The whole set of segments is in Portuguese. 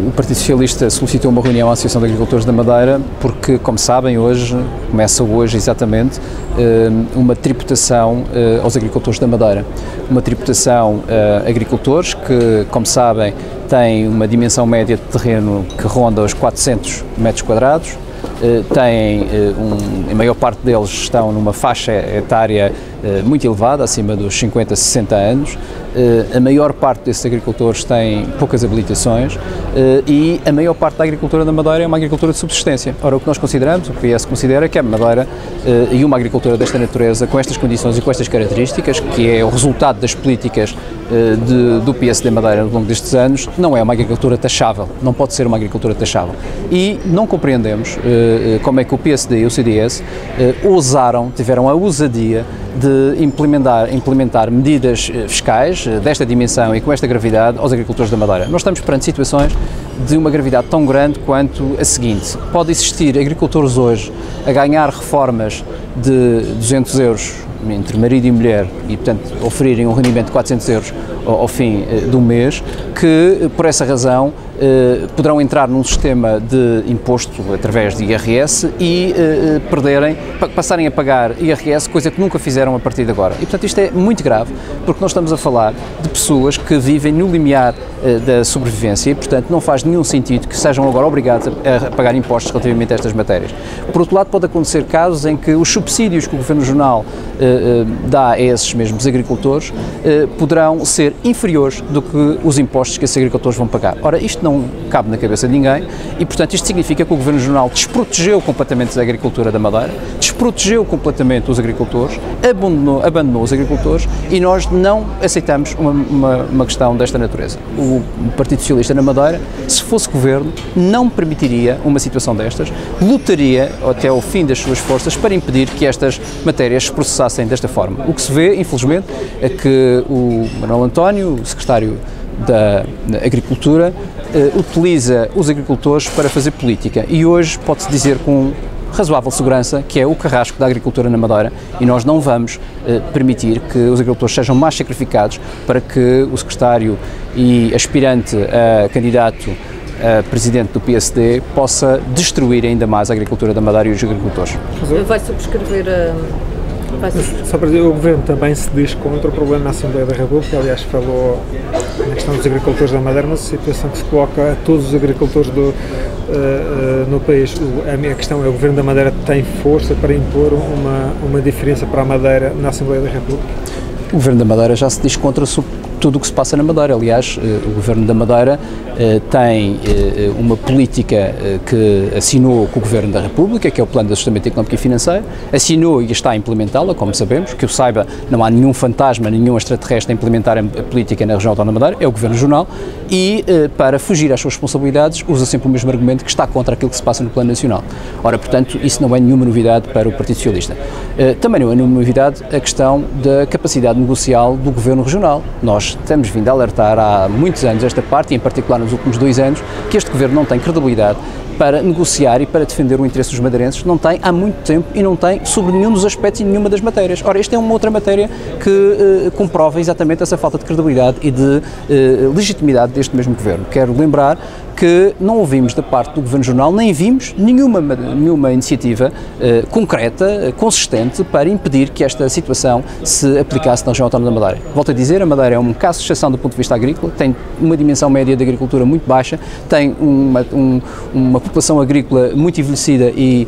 O Partido Socialista solicitou uma reunião à Associação de Agricultores da Madeira porque, como sabem, começa hoje exatamente, uma tributação aos agricultores da Madeira. Uma tributação a agricultores que, como sabem, têm uma dimensão média de terreno que ronda os 400 metros quadrados, a maior parte deles estão numa faixa etária muito elevada, acima dos 50, 60 anos. A maior parte desses agricultores tem poucas habilitações e a maior parte da agricultura da Madeira é uma agricultura de subsistência. Ora, o que nós consideramos, o PS considera que a Madeira e uma agricultura desta natureza, com estas condições e com estas características, que é o resultado das políticas do PSD Madeira ao longo destes anos, não é uma agricultura taxável, não pode ser uma agricultura taxável. E não compreendemos como é que o PSD e o CDS tiveram a ousadia de implementar medidas fiscais desta dimensão e com esta gravidade aos agricultores da Madeira. Nós estamos perante situações de uma gravidade tão grande quanto a seguinte: pode existir agricultores hoje a ganhar reformas de 200 euros entre marido e mulher e, portanto, oferirem um rendimento de 400 euros ao fim do mês, que, por essa razão, poderão entrar num sistema de imposto através de IRS e passarem a pagar IRS, coisa que nunca fizeram a partir de agora. E, portanto, isto é muito grave, porque nós estamos a falar de pessoas que vivem no limiar da sobrevivência e, portanto, não faz nenhum sentido que sejam agora obrigados a pagar impostos relativamente a estas matérias. Por outro lado, pode acontecer casos em que os subsídios que o Governo Regional dá a esses mesmos agricultores poderão ser inferiores do que os impostos que esses agricultores vão pagar. Ora, isto não cabe na cabeça de ninguém e, portanto, isto significa que o Governo Regional desprotegeu completamente a agricultura da Madeira, desprotegeu completamente os agricultores, abandonou os agricultores e nós não aceitamos uma questão desta natureza. O Partido Socialista na Madeira, se fosse Governo, não permitiria uma situação destas, lutaria até ao fim das suas forças para impedir que estas matérias se processassem desta forma. O que se vê, infelizmente, é que o Manuel António, o secretário da Agricultura, utiliza os agricultores para fazer política e hoje pode-se dizer com razoável segurança que é o carrasco da agricultura na Madeira e nós não vamos permitir que os agricultores sejam mais sacrificados para que o secretário e aspirante a candidato a presidente do PSD possa destruir ainda mais a agricultura da Madeira e os agricultores. Vai subscrever Só para dizer, o Governo também se diz contra o problema na Assembleia da República, aliás falou na questão dos agricultores da Madeira, uma situação que se coloca a todos os agricultores no país. A questão é, o Governo da Madeira tem força para impor uma diferença para a Madeira na Assembleia da República? O Governo da Madeira já se diz contra tudo o que se passa na Madeira. Aliás, o Governo da Madeira tem uma política que assinou com o Governo da República, que é o Plano de Ajustamento Económico e Financeiro, assinou e está a implementá-la, como sabemos, que eu saiba, não há nenhum fantasma, nenhum extraterrestre a implementar a política na região autónoma da Madeira, é o Governo Regional, e para fugir às suas responsabilidades usa sempre o mesmo argumento, que está contra aquilo que se passa no Plano Nacional. Ora, portanto, isso não é nenhuma novidade para o Partido Socialista. Também não é nenhuma novidade a questão da capacidade negocial do Governo Regional. Nós temos vindo a alertar há muitos anos esta parte, e em particular nos últimos 2 anos, que este Governo não tem credibilidade para negociar e para defender o interesse dos madeirenses, não tem há muito tempo e não tem sobre nenhum dos aspectos e nenhuma das matérias. Ora, esta é uma outra matéria que comprova exatamente essa falta de credibilidade e de legitimidade deste mesmo Governo. Quero lembrar que não ouvimos da parte do Governo Regional, nem vimos nenhuma iniciativa concreta, consistente, para impedir que esta situação se aplicasse na região autónoma da Madeira. Volto a dizer, a Madeira é um caso de exceção do ponto de vista agrícola, tem uma dimensão média de agricultura muito baixa, tem uma população agrícola muito envelhecida e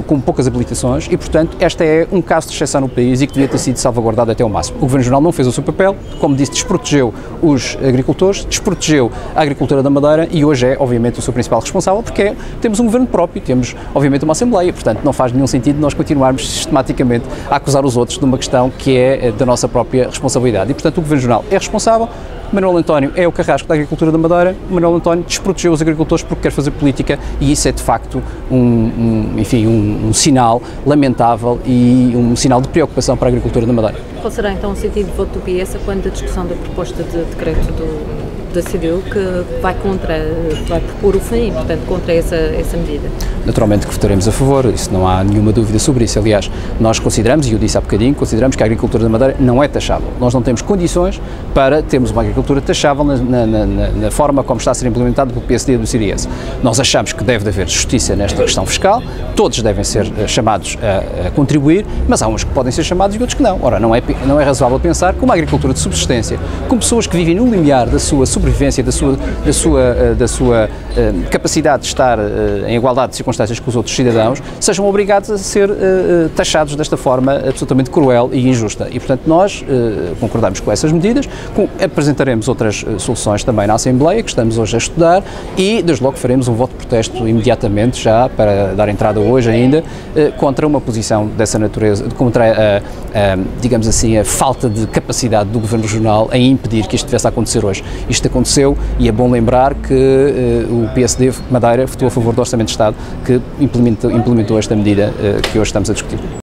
com poucas habilitações e, portanto, esta é um caso de exceção no país e que devia ter sido salvaguardado até ao máximo. O Governo Regional não fez o seu papel, como disse, desprotegeu os agricultores, desprotegeu a agricultura da Madeira e hoje é, obviamente, o seu principal responsável, porque temos um governo próprio, temos, obviamente, uma Assembleia, portanto, não faz nenhum sentido nós continuarmos sistematicamente a acusar os outros de uma questão que é da nossa própria responsabilidade. E, portanto, o Governo Regional é responsável, Manuel António é o carrasco da agricultura da Madeira, Manuel António desprotegeu os agricultores porque quer fazer política e isso é, de facto, um sinal lamentável e um sinal de preocupação para a agricultura da Madeira. Qual será, então, o sentido de voto do PS quando a discussão da proposta de decreto do decidiu que vai propor o fim, portanto, contra essa medida. Naturalmente que votaremos a favor, isso não há nenhuma dúvida sobre isso. Aliás, nós consideramos, e eu disse há bocadinho, consideramos que a agricultura da Madeira não é taxável. Nós não temos condições para termos uma agricultura taxável na forma como está a ser implementada pelo PSD e do CDS. Nós achamos que deve haver justiça nesta questão fiscal, todos devem ser chamados a contribuir, mas há uns que podem ser chamados e outros que não. Ora, não é razoável pensar que uma agricultura de subsistência, com pessoas que vivem no limiar da sua sobrevivência, da sua capacidade de estar em igualdade de circunstâncias com os outros cidadãos, sejam obrigados a ser taxados desta forma absolutamente cruel e injusta. E, portanto, nós concordamos com essas medidas, apresentaremos outras soluções também na Assembleia, que estamos hoje a estudar, e, desde logo, faremos um voto de protesto imediatamente, já para dar entrada hoje ainda, contra uma posição dessa natureza, contra digamos assim, a falta de capacidade do Governo Regional em impedir que isto tivesse a acontecer hoje. Isto aconteceu e é bom lembrar que o PSD Madeira votou a favor do Orçamento de Estado que implementou esta medida que hoje estamos a discutir.